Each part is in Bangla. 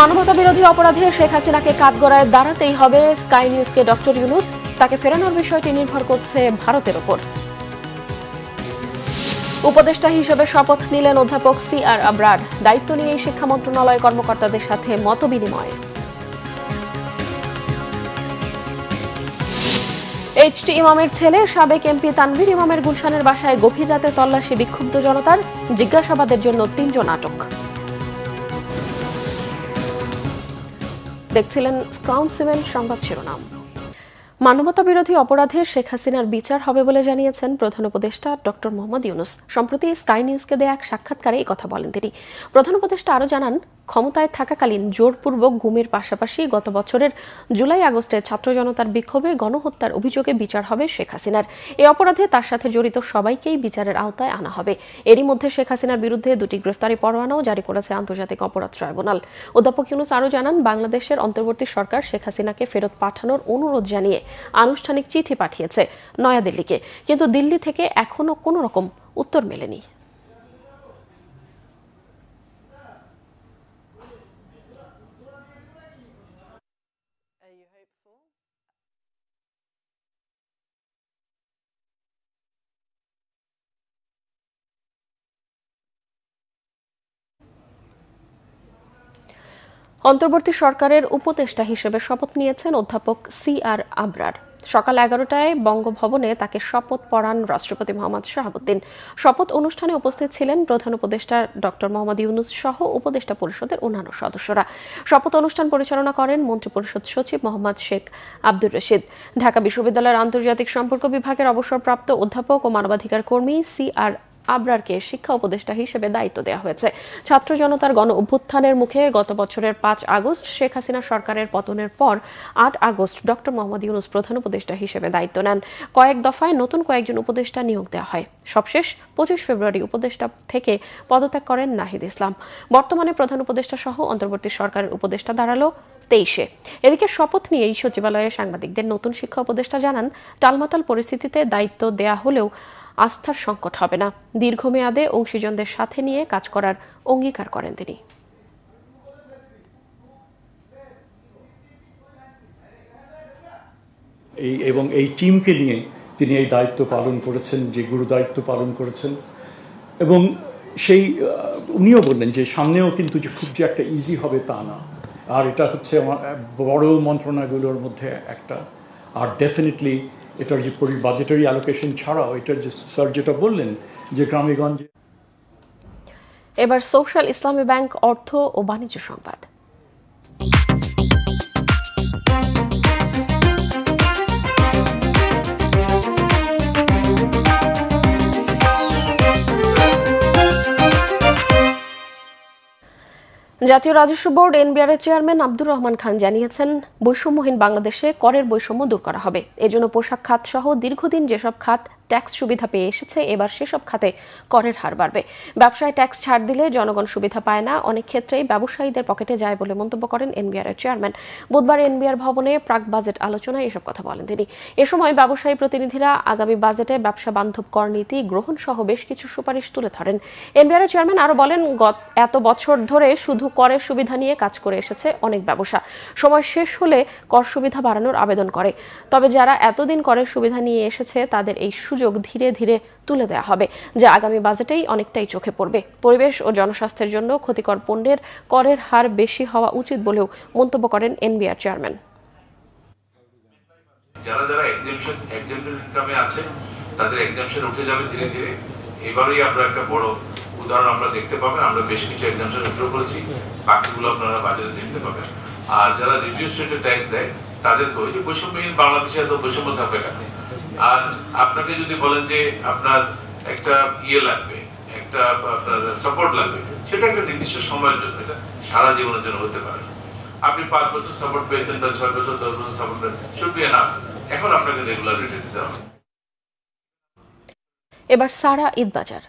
মানবতা বিরোধী অপরাধে শেখ হাসিনাকে কাঠগড়ায় দাঁড়াতেই হবে স্কাই নিউজকে ডক্টর ইউনূস। তাকে ফেরানোর বিষয়টি নির্ভর করছে ভারতের ওপর। উপদেষ্টা হিসেবে শপথ নিলেন অধ্যাপক সি.আর. আবরার। দায়িত্ব নিয়ে শিক্ষা মন্ত্রণালয় কর্মকর্তাদের সাথে মতবিনিময়। এইচ.টি. ইমামের ছেলে সাবেক এমপি তানভীর ইমামের গুলশানের বাসায় গভীর রাতে তল্লাশি, বিক্ষুব্ধ জনতার। জিজ্ঞাসাবাদের জন্য 3 জন আটক। দেখছিলেন ক্রাউন সিমেন্ট সংবাদ শিরোনাম। মানবতা বিরোধী অপরাধে শেখ হাসিনার বিচার হবে বলে জানিয়েছেন প্রধান উপদেষ্টা ডক্টর মোহাম্মদ ইউনূস। সম্প্রতি স্কাই নিউজকে দেয়া এক সাক্ষাৎকারে এই কথা বলেন তিনি। প্রধান উপদেষ্টা আরও জানান, ক্ষমতায় থাকাকালীন জোরপূর্বক গুমের পাশাপাশি গত বছরের জুলাই-আগস্টে ছাত্র জনতার বিক্ষোভে গণহত্যার অভিযোগে বিচার হবে শেখ হাসিনার। এই অপরাধে তার সাথে জড়িত সবাইকেই বিচারের আওতায় আনা হবে। এরই মধ্যে শেখ হাসিনার বিরুদ্ধে 2টি গ্রেফতারি পরোয়ানাও জারি করেছে আন্তর্জাতিক অপরাধ ট্রাইব্যুনাল। অধ্যাপক ইউনূস আরও জানান, বাংলাদেশের অন্তর্বর্তী সরকার শেখ হাসিনাকে ফেরত পাঠানোর অনুরোধ জানিয়ে আনুষ্ঠানিক চিঠি পাঠিয়েছে নয়াদিল্লিকে, কিন্তু দিল্লি থেকে এখনো কোনো রকম উত্তর মেলেনি। অন্তর্বর্তী সরকারের উপদেষ্টা হিসেবে শপথ নিয়েছেন অধ্যাপক সি.আর. আবরার। সকাল 11টায় বঙ্গভবনে তাকে শপথ পড়ান রাষ্ট্রপতি মোহাম্মদ শাহাবুদ্দিন। শপথ অনুষ্ঠানে উপস্থিত ছিলেন প্রধান উপদেষ্টা ডক্টর মোহাম্মদ ইউনূস সহ উপদেষ্টা পরিষদের অন্যান্য সদস্যরা। শপথ অনুষ্ঠান পরিচালনা করেন মন্ত্রিপরিষদ সচিব মোহাম্মদ শেখ আব্দুর রশিদ। ঢাকা বিশ্ববিদ্যালয়ের আন্তর্জাতিক সম্পর্ক বিভাগের অবসরপ্রাপ্ত অধ্যাপক ও মানবাধিকার কর্মী সি.আর. আবরারকে শিক্ষা উপদেষ্টা হিসেবে দায়িত্ব দেওয়া হয়েছে। ছাত্র জনতার গণ অভ্যুত্থানের মুখে গত বছরের 5 আগস্ট শেখ হাসিনা সরকারের পতনের পর 8 আগস্ট ডক্টর মোহাম্মদ ইউনূস প্রধান উপদেষ্টা হিসেবে দায়িত্ব নেন। কয়েক দফায় নতুন কয়েকজন উপদেষ্টা নিয়োগ দেওয়া হয়। সবশেষ 25 ফেব্রুয়ারি উপদেষ্টা থেকে পদত্যাগ করেন নাহিদ ইসলাম। বর্তমানে প্রধান উপদেষ্টা সহ অন্তর্বর্তী সরকারের উপদেষ্টা দাঁড়ালো 23-এ। এদিকে শপথ নিয়েই সচিবালয়ে সাংবাদিকদের নতুন শিক্ষা উপদেষ্টা জানান, টালমাটাল পরিস্থিতিতে দায়িত্ব দেয়া হলেও আস্থার সংকট হবে না। দীর্ঘমেয়াদে অংশীজনদের সাথে নিয়ে কাজ করার অঙ্গীকার করেন তিনি। এবং এই টিমকে নিয়ে তিনি এই দায়িত্ব পালন করেছেন, যে গুরু দায়িত্ব পালন করেছেন। এবং সেই উনিও বললেন যে সামনেও কিন্তু যে খুব যে একটা ইজি হবে তা না। আর এটা হচ্ছে বড় মন্ত্রণালয়গুলোর মধ্যে একটা। আর ডেফিনেটলি এটার যে বাজেটারি অ্যালোকেশন ছাড়াও এটার যে স্যার যেটা বললেন যে গ্রামেগঞ্জে। এবার সোশ্যাল ইসলামী ব্যাংক অর্থ ও বাণিজ্য সংবাদ। জাতীয় রাজস্ব বোর্ড এনবিআর এর চেয়ারম্যান আব্দুর রহমান খান জানিয়েছেন, বৈষম্যহীন বাংলাদেশে করের বৈষম্য দূর করা হবে। এজন্য পোশাক খাত সহ দীর্ঘদিন যেসব খাত ট্যাক্স সুবিধা পেয়ে এসেছে, এবার সেসব খাতে করের হার বাড়বে। ব্যবসায় ট্যাক্স ছাড় দিলে জনগণ সুবিধা পায় না, অনেক ক্ষেত্রেই ব্যবসায়ীদের পকেটে যায় বলে মন্তব্য করেন এনবিআর এর চেয়ারম্যান। বুধবার এনবিআর ভবনে প্রাক বাজেট আলোচনায় এসব কথা বলেন তিনি। এ সময় ব্যবসায়ী প্রতিনিধিরা আগামী বাজেটে ব্যবসা বান্ধব কর নীতি গ্রহণ সহ বেশ কিছু সুপারিশ তুলে ধরেন। এনবিআর এর চেয়ারম্যান আরও বলেন, এত বছর ধরে শুধু করের সুবিধা নিয়ে কাজ করে এসেছে অনেক ব্যবসা। সময় শেষ হলে কর সুবিধা বাড়ানোর আবেদন করে। তবে যারা এতদিন করের সুবিধা নিয়ে এসেছে তাদের এই সুযোগ ধীরে ধীরে তুলে দেওয়া হবে, যা আগামী বাজেটেই অনেকটাই চোখে পড়বে। পরিবেশ ও জনস্বাস্থ্যের জন্য ক্ষতিকর পণ্যের করের হার বেশি হওয়া উচিত বলেও মন্তব্য করেন এনবিআর চেয়ারম্যান। যারা যারা এক্সাম্পশন ইনকামে আছে তাদের এক্সাম্পশন উঠে যাবে ধীরে ধীরে। এবারেই আমরা একটা বড় উদাহরণ আমরা দেখতে পাবেন। আমরা বেশ কিছু এক্সাম্পশন উঠে করেছি, বাকিগুলো আপনারা বাজারে দেখতে পাবেন। আর যারা রিডিউস রেটে ট্যাক্স দেয় তাদেরকে ওই যে বৈষম্যহীন বাংলাদেশে এত বৈষম্য থাকবে কেন? আর আপনাকে যদি বলেন যে আপনার একটা লাগবে, একটা আপনার সাপোর্ট লাগবে, সেটা একটা নির্দিষ্ট সময়ের জন্য, এটা সারা জীবনের জন্য হতে পারে। আপনি 5 বছর সাপোর্ট পেয়েছেন, 6 বছর 10 বছর সাপোর্ট পেয়েছেন, শুধু না, এখন আপনাকে রেগুলার রেটে দিতে হবে। এবার সারা ঈদ বাজার।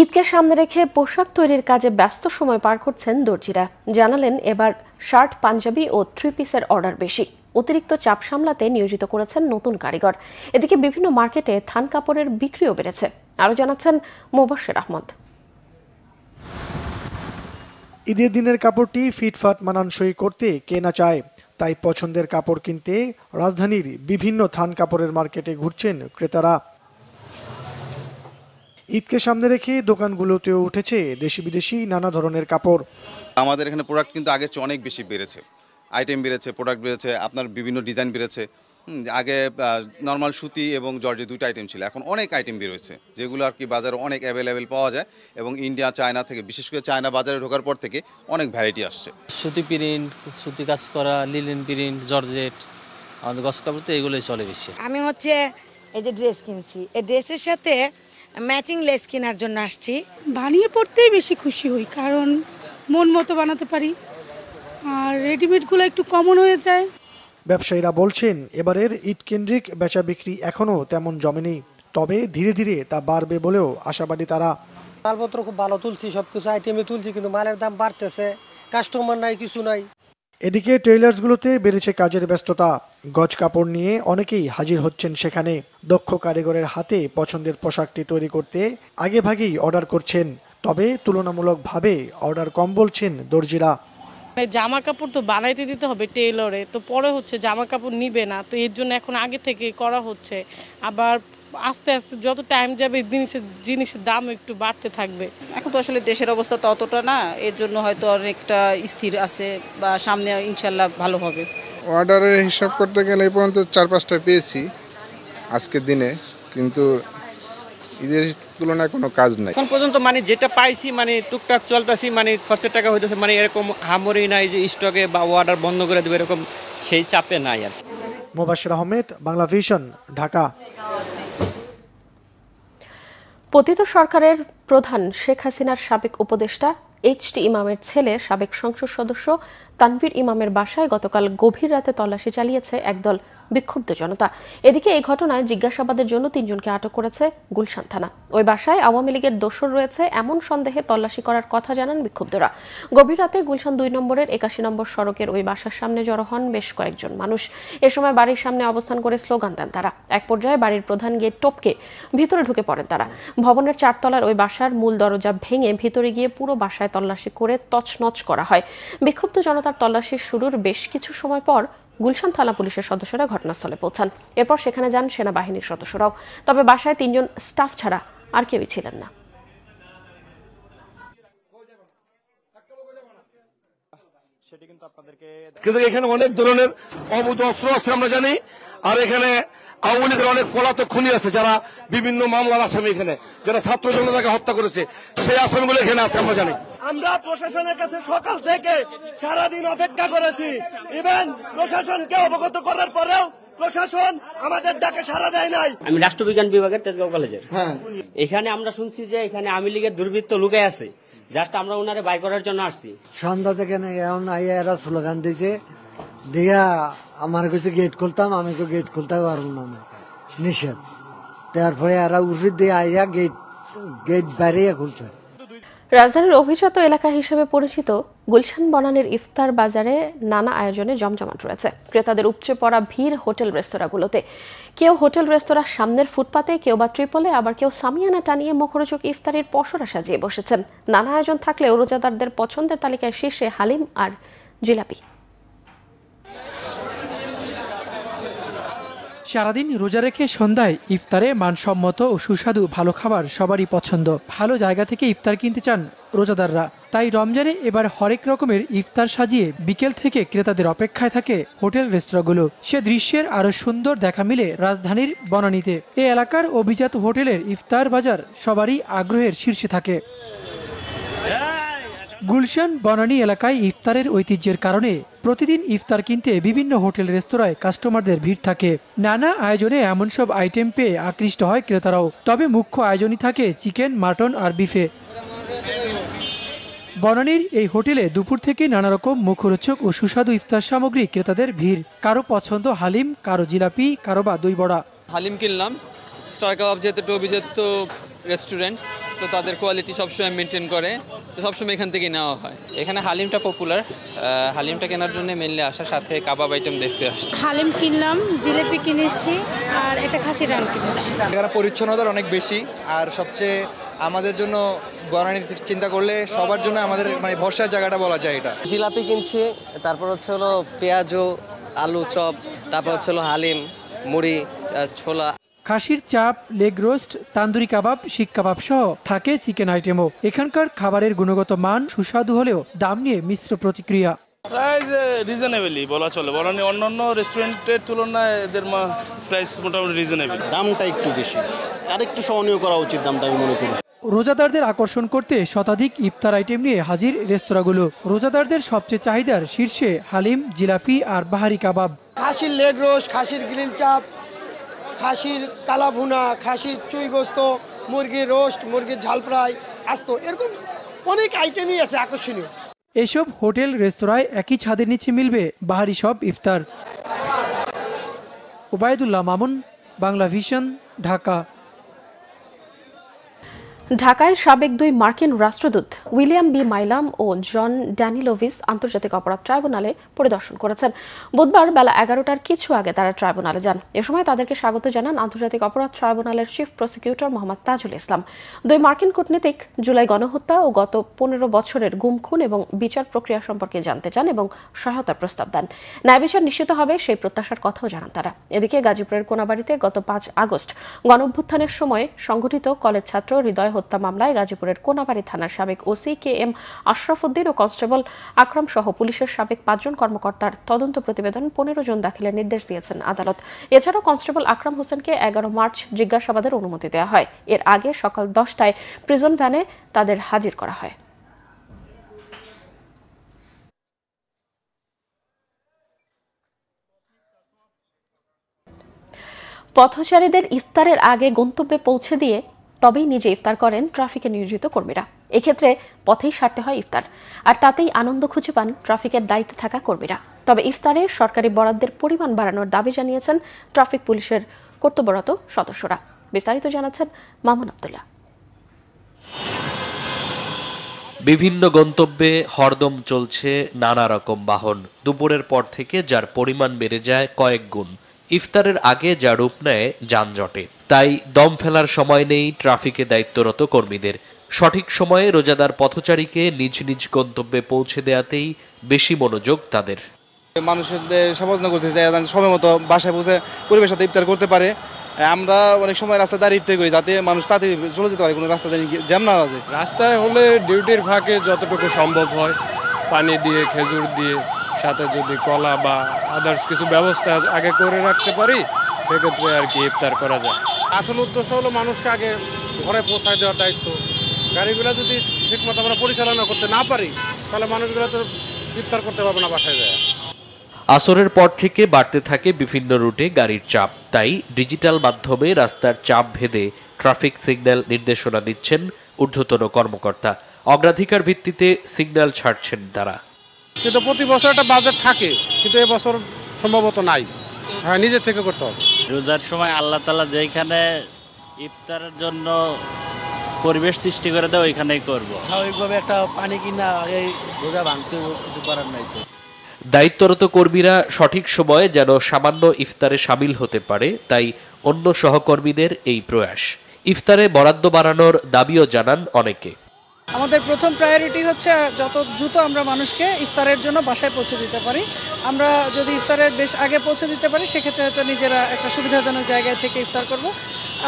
ঈদকে সামনে রেখে পোশাক তৈরির কাজে ব্যস্ত সময় পার করছেন দর্জিরা। জানালেন এবার শার্ট, পাঞ্জাবি ও 3 পিসের অর্ডার বেশি। অতিরিক্ত চাপ সামলাতে নিয়োজিত করেছেন নতুন কারিগর। এদিকে বিভিন্ন মার্কেটে থান কাপড়ের বিক্রিও বেড়েছে। আরও জানাচ্ছেন মোবাশ্বের আহমদ। ঈদের দিনের কাপড়টি ফিটফাট মানানসই করতে কে না চায়, তাই পছন্দের কাপড় কিনতে রাজধানীর বিভিন্ন থান কাপড়ের মার্কেটে ঘুরছেন ক্রেতারা। ঈদকে সামনে রেখে দোকানগুলোতেও উঠেছে দেশি বিদেশি নানা ধরনের কাপড়। আমাদের এখানে প্রোডাক্ট কিন্তু আগের চেয়ে অনেক বেশি বেড়েছে, আইটেম বেড়েছে, প্রোডাক্ট বেড়েছে, আপনার বিভিন্ন ডিজাইন বেড়েছে। আগে নর্মাল সুতি এবং জর্জের দুটো আইটেম ছিল, এখন অনেক আইটেম বেরোয়েছে যেগুলো আর কি বাজারে অনেক অ্যাভেলেবেল পাওয়া যায় এবং ইন্ডিয়া, চায়না থেকে, বিশেষ করে চায়না বাজারে ঢোকার পর থেকে অনেক ভ্যারাইটি আসছে। সুতি প্রিন্ট, সুতি কাজ করা, লিলেন প্রিন্ট, জর্জেট, আমাদের গস কাপড় তো এগুলোই চলে বেশি। আমি এই যে ড্রেস কিনছি, এই ড্রেসের সাথে ম্যাচিং লেস কেনার জন্য আসছি। বানিয়ে পড়তেই বেশি খুশি হই, কারণ মন মতো বানাতে পারি, আর রেডিমেডগুলো একটু কমন হয়ে যায়। ব্যবসায়ীরা বলছেন এবারের ঈদ কেন্দ্রিক বেচা বিক্রি এখনও তেমন জমেনি, তবে ধীরে ধীরে তা বাড়বে বলেও আশাবাদী তারা। মালপত্র খুব ভালো তুলছি, সবকিছু আইটেমে তুলছি, কিন্তু মালের দাম বাড়তেছে, কাস্টমার নাই, কিছু নাই। এদিকে টেইলার্সগুলোতে বেড়েছে কাজের ব্যস্ততা। গজ কাপড় নিয়ে অনেকেই হাজির হচ্ছেন সেখানে। দক্ষ কারিগরের হাতে পছন্দের পোশাকটি তৈরি করতে আগেভাগেই অর্ডার করছেন, তবে তুলনামূলকভাবে অর্ডার কম বলছেন দর্জিরা। জামা কাপড় তো বানাইতে দিতে হবে টেইলরে, তো পরে জামা কাপড় নিবে না, তো এর জন্য এখন আগে থেকে করা হচ্ছে। আবার আস্তে আস্তে যত টাইম যাবে জিনিসের দাম একটু বাড়তে থাকবে। এখন তো আসলে দেশের অবস্থা ততটা না, এর জন্য হয়তো অনেকটা স্থির আছে, বা সামনে ইনশাল্লাহ ভালো হবে। অর্ডারের হিসাব করতে গেলে এই পর্যন্ত 4-5টা পেয়েছি আজকের দিনে, কিন্তু ঈদের তুলনায় কোনো কাজ নাই এখন পর্যন্ত। যেটা পাইছি টুকটাক চলতেছি, খরচের টাকা হইতেছে, এরকম হামরি নাই যে স্টকে বা অর্ডার বন্ধ করে দেবে, এরকম সেই চাপে নাই আর। মোবাশ্বের আহমেদ, বাংলা ভিশন, ঢাকা। পতিত সরকারের প্রধান শেখ হাসিনার সাবেক উপদেষ্টা এইচ.টি. ইমামের ছেলে সাবেক সংসদ সদস্য তানভীর ইমামের বাসায় গতকাল গভীর রাতে তল্লাশি চালিয়েছে একদল বিক্ষুব্ধ জনতা। এদিকে এই ঘটনায় জিজ্ঞাসাবাদের জন্য 3 জনকে আটক করেছে গুলশান থানা। ওই বাসায় আওয়ামী লীগের দোসর রয়েছে এমন সন্দেহে তল্লাশি করার কথা জানান বিক্ষুব্ধরা। গভীর রাতে গুলশান 2 নম্বরের 81 নম্বর সড়কের ওই বাসার সামনে জড়ো হন বেশ কয়েকজন মানুষ। এ সময় বাড়ির সামনে অবস্থান করে স্লোগান দেন তারা। এক পর্যায়ে বাড়ির প্রধান গেট টপকে ভিতরে ঢুকে পড়েন তারা। ভবনের 4 তলার ওই বাসার মূল দরজা ভেঙে ভিতরে গিয়ে পুরো বাসায় তল্লাশি করে তছনছ করা হয়। বিক্ষুব্ধ জনতার তল্লাশি শুরুর বেশ কিছু সময় পর গুলশান থানা পুলিশের সদস্যরা ঘটনাস্থলে পৌঁছান। এরপর সেখানে যান সেনাবাহিনীর সদস্যরাও। তবে বাসায় 3 জন স্টাফ ছাড়া আর কেউই ছিলেন না। কিন্তু এখানে অনেক ধরনের অবৈধ অস্ত্র আছে আমরা জানি, আর এখানে আওয়ামী লীগের অনেক পলাতক খুনি আছে যারা বিভিন্ন মামলার আসামি, এখানে যারা ছাত্র জনতাকে হত্যা করেছে সেই আসামিগুলো এখানে আছে আমরা জানি। আমরা প্রশাসনের কাছে সকাল থেকে সারাদিন অপেক্ষা করেছি, ইভেন প্রশাসনকে অবগত করার পরেও প্রশাসন আমাদের ডাকে সাড়া দেয় নাই। আমি রাষ্ট্রবিজ্ঞান বিভাগের তেজগাঁও কলেজের। এখানে আমরা শুনছি যে এখানে আওয়ামী লীগের দুর্বৃত্ত লুকে আছে, জাস্ট আমরা ওনারে বাই করার জন্য আসছি। সন্ধ্যা থেকে এরা স্লোগান দিয়েছে, দিয়া আমার কাছে গেট খুলতাম, আমি তো গেট খুলতে পারবো না, নিষেধ। তারপরে এরা উঠে দিয়ে আইয়া গেট বাড়িয়ে খুলছে। রাজধানীর অভিজাত এলাকা হিসেবে পরিচিত গুলশান বনানীর ইফতার বাজারে নানা আয়োজনে জমজমাট রয়েছে। ক্রেতাদের উপচে পড়া ভিড় হোটেল রেস্তোরাঁগুলোতে। কেউ হোটেল রেস্তোরাঁর সামনের ফুটপাতে, কেউ বা ট্রিপলে, আবার কেউ সামিয়ানা টানিয়ে মুখরোচক ইফতারির পসরা সাজিয়ে বসেছেন। নানা আয়োজন থাকলেও রোজাদারদের পছন্দের তালিকায় শীর্ষে হালিম আর জিলাপি। সারাদিন রোজা রেখে সন্ধ্যায় ইফতারে মানসম্মত ও সুস্বাদু ভালো খাবার সবারই পছন্দ। ভালো জায়গা থেকে ইফতার কিনতে চান রোজাদাররা। তাই রমজানে এবার হরেক রকমের ইফতার সাজিয়ে বিকেল থেকে ক্রেতাদের অপেক্ষায় থাকে হোটেল রেস্তোরাঁগুলো। সে দৃশ্যের আরো সুন্দর দেখা মিলে রাজধানীর বনানীতে। এ এলাকার অভিজাত হোটেলের ইফতার বাজার সবারই আগ্রহের শীর্ষে থাকে। গুলশান বনানী এলাকায় ইফতারের ঐতিহ্যের কারণে প্রতিদিন ইফতার কিনতে বিভিন্ন হোটেল রেস্তোরাঁয় কাস্টমারদের ভিড় থাকে। নানা আয়োজনে এমন সব আইটেম পেয়ে আকৃষ্ট হয় ক্রেতারাও। তবে মুখ্য আয়োজনই থাকে চিকেন, মাটন আর বিফে। বনানীর এই হোটেলে দুপুর থেকে নানা রকম মুখরোচক ও সুস্বাদু ইফতার সামগ্রী ক্রেতাদের ভিড়। কারো পছন্দ হালিম, কারো জিলাপি, কারো বা দই বড়া। হালিম কিনলাম, স্টার কাবাব যেহেতু অভিজাত রেস্টুরেন্ট তো তাদের কোয়ালিটি সবসময় মেনটেন করে, তো সবসময় এখান থেকেই নেওয়া হয়। এখানে হালিমটা পপুলার, হালিমটা কেনার জন্য মেনলি আসার সাথে কাবাব আইটেম দেখতে আসছি। হালিম কিনলাম, জিলেপি কিনেছি আর একটা খাসির রান কিনেছি। এখানে পরিচ্ছন্নতার অনেক বেশি, আর সবচেয়ে আমাদের জন্য বনানীর চিন্তা করলে সবার জন্য আমাদের মানে ভরসার জায়গাটা বলা যায় এটা। জিলাপি কিনছি, তারপর হচ্ছে হলো পেঁয়াজু, আলু চপ, তারপর হচ্ছে হলো হালিম, মুড়ি, ছোলা। খাসির চাপ, লেগ রোস্ট, তান্দুরি কাবাব, শিক কাবাব সহ থাকে চিকেন আইটেমও। এখানকার খাবারের গুণগত মান সুস্বাদু হলেও দাম নিয়ে মিশ্র প্রতিক্রিয়া। প্রাইস রিজনেবলই বলা চলে, বনানী অন্যান্য রেস্টুরেন্টের তুলনায় এদের প্রাইস মোটামুটি রিজনেবল। দামটা একটু বেশি, আর একটু সহনীয় করা উচিত দামটা আমি মনে করি। রোজাদারদের আকর্ষণ করতে শতাধিক ইফতার আইটেম নিয়ে হাজির রেস্তোরাঁগুলো। রোজাদারদের সবচেয়ে চাহিদার শীর্ষে হালিম, জিলাপি আর বাহারি কাবাব। খাসির লেগ রোস্ট, খাসির গ্রিল চাপ, খাসির কালা ভুনা, খাসির চুই গোস্ত, মুরগির রোস্ট, মুরগির ঝাল ফ্রাই, আস্ত, এরকম অনেক আইটেমই আছে আকর্ষণীয়। এসব হোটেল রেস্তোরাঁয় একই ছাদের নিচে মিলবে বাহারি সব ইফতার। ওবায়দুল্লাহ মামুন, বাংলা ভিশন, ঢাকা। ঢাকায় সাবেক দুই মার্কিন রাষ্ট্রদূত উইলিয়াম বি মাইলাম ও জন ড্যানিলোভিস আন্তর্জাতিক অপরাধ ট্রাইব্যুনালে পরিদর্শন করেছেন। বুধবার বেলা 11টার কিছু আগে তারা ট্রাইব্যুনালে যান। এ সময় তাদেরকে স্বাগত জানান আন্তর্জাতিক অপরাধ ট্রাইব্যুনালের চিফ প্রসিকিউটর মোহাম্মদ তাজুল ইসলাম। দুই মার্কিন কূটনীতিক জুলাই গণহত্যা ও গত 15 বছরের গুম খুন এবং বিচার প্রক্রিয়া সম্পর্কে জানতে চান এবং সহায়তার প্রস্তাব দেন। ন্যায় বিচার নিশ্চিত হবে সেই প্রত্যাশার কথাও জানান তারা। এদিকে গাজীপুরের কোনাবাড়িতে গত 5 আগস্ট গণঅভ্যুত্থানের সময় সংঘটিত কলেজ ছাত্র হৃদয় হত্যা মামলায় গাজীপুরের কোনাবাড়ি থানার সাবেক OC K M Ashraf Uddin ও কনস্টেবল আকরাম সহ পুলিশের সাবেক 5 জন কর্মকর্তার তদন্ত প্রতিবেদন 15 জন দাখিলের নির্দেশ দিয়েছেন আদালত। এছাড়াও কনস্টেবল আকরাম হোসেনকে 11 মার্চ জিজ্ঞাসাবাদের অনুমতি দেওয়া হয়। এর আগে সকাল 10টায় প্রিজন ভ্যানে তাদের হাজির করা হয়। পথচারীদের ইফতারের আগে গন্তব্যে পৌঁছে দিয়ে তবেই নিজে ইফতার করেন ট্রাফিকে নিয়োজিত কর্মীরা। এক্ষেত্রে পথেই সারতে হয় ইফতার, আর তাতেই আনন্দ খুঁজে পান ট্রাফিকের দায়িত্বে থাকা কর্মীরা। তবে ইফতারে সরকারি বরাদ্দের পরিমাণ বাড়ানোর দাবি জানিয়েছেন ট্রাফিক পুলিশের কর্তব্যরত সদস্যরা। বিস্তারিত জানাচ্ছেন মামুন আব্দুল্লাহ। বিভিন্ন গন্তব্যে হরদম চলছে নানা রকম বাহন। দুপুরের পর থেকে যার পরিমাণ বেড়ে যায় কয়েক গুণ। ইফতারের আগে যা রূপ নেয় যানজটে, তাই দম ফেলার সময় নেই ট্রাফিকে দায়িত্বরত কর্মীদের। সঠিক সময়ে রোজাদার পথচারীকে নিজ নিজ গন্তব্যে পৌঁছে দেওয়াতেই বেশি মনোযোগ তাদের। মানুষদের সচেতন করতে চাই সময় মতো বাসায় পৌঁছে পরিবেশের সাথে ইফতার করতে পারে। আমরা অনেক সময় রাস্তায় দাঁড়িয়ে ইফতার করি যাতে মানুষ তাড়াতাড়ি চলে যেতে পারে, কোনো রাস্তাতে জ্যাম না আছে। রাস্তায় হলে ডিউটির ফাঁকে যতটুকু সম্ভব হয় পানি দিয়ে, খেজুর দিয়ে, সাথে যদি কলা বা আদার্স কিছু ব্যবস্থা আগে করে রাখতে পারি সেক্ষেত্রে আর কি ইফতার করা যায়। আসল উদ্দেশ্য হলো মানুষকে আগে ঘরে পৌঁছায় দেওয়ার দায়িত্ব। গাড়িগুলো যদি ঠিকমতো আমরা পরিচালনা করতে না পারি তাহলে মানুষগুলো তো ইফতার করতে পারবে না বাসায় যায়। আসরের পর থেকে বাড়তে থাকে বিভিন্ন রুটে গাড়ির চাপ, তাই ডিজিটাল মাধ্যমে রাস্তার চাপ ভেদে ট্রাফিক সিগন্যাল নির্দেশনা দিচ্ছেন ঊর্ধ্বতন কর্মকর্তা। অগ্রাধিকার ভিত্তিতে সিগন্যাল ছাড়ছেন তারা। কিন্তু প্রতি বছর একটা বাজেট থাকে, কিন্তু এবছর সম্ভবত নাই। হ্যাঁ, নিজের থেকে করতে হবে। রোজার সময় আল্লাহ তাআলা যেখানে ইফতারের জন্য পরিবেশ সৃষ্টি করে দেয় ওইখানেই করব। স্বাভাবিকভাবে একটা পানি কিনা এই রোজা ভাঙতে কিছু করার নাই তো। দায়িত্বরত কর্মীরা সঠিক সময়ে যেন সামান্য ইফতারে সামিল হতে পারে, তাই অন্য সহকর্মীদের এই প্রয়াস। ইফতারে বরাদ্দ বাড়ানোর দাবিও জানান অনেকে। আমাদের প্রথম প্রায়োরিটি হচ্ছে যত দ্রুত আমরা মানুষকে ইফতারের জন্য বাসায় পৌঁছে দিতে পারি। আমরা যদি ইফতারের বেশ আগে পৌঁছে দিতে পারি সেক্ষেত্রে হয়তো নিজেরা একটা সুবিধাজনক জায়গায় থেকে ইফতার করব,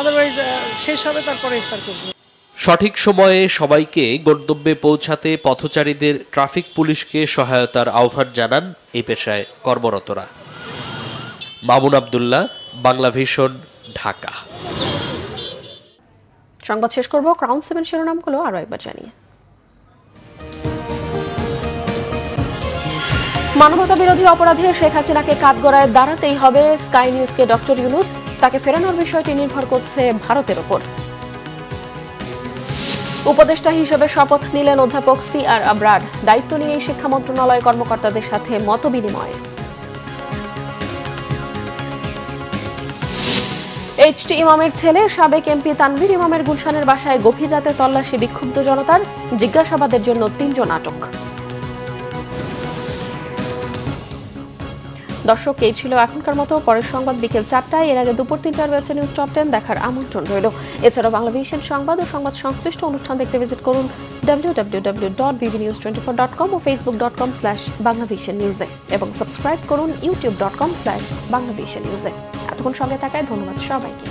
আদারওয়াইজ শেষ হবে তারপরে ইফতার করব। সঠিক সময়ে সবাইকে গন্তব্যে পৌঁছাতে পথচারীদের ট্রাফিক পুলিশকে সহায়তার আহ্বান জানান এই পেশায় কর্মরতরা। মামুন আব্দুল্লাহ, বাংলা ভিশন, ঢাকা। সংবাদ শেষ করব ক্রাউন 7 শিরোনামগুলো আরো একবার জানিয়ে। মানবতা বিরোধী অপরাধে শেখ হাসিনাকে কাঠগড়ায় দাঁড়াতেই হবে স্কাই নিউজকে ডক্টর ইউনূস। তাকে ফেরানোর বিষয়টি নির্ভর করছে ভারতের উপর। উপদেষ্টা হিসেবে শপথ নিলেন অধ্যাপক CR আবরার। দায়িত্ব নিয়ে শিক্ষা মন্ত্রণালয় কর্মকর্তাদের সাথে মতবিনিময়। এইচটি ইমামের ছেলে সাবেক এমপি তানভীর ইমামের গুলশানের বাসায় গভীর রাতে তল্লাশি, বিক্ষুব্ধ জনতার, জিজ্ঞাসাবাদের জন্য 3 জন আটক। দর্শক, এই ছিল এখনকার মতো। পরের সংবাদ বিকেল 4টায়। এর আগে দুপুর 3টায় রয়েছে নিউজ টপ 10 দেখার আমন্ত্রণ রইল। এছাড়াও বাংলাভিশন সংবাদ ও সংবাদ সংশ্লিষ্ট অনুষ্ঠান দেখতে ভিজিট করুন www.bbnews24.com ও facebook.com/banglavishnnews এবং সাবস্ক্রাইব করুন youtube.com/banglavishnnews। এতক্ষণ সঙ্গে থাকায় ধন্যবাদ সবাইকে।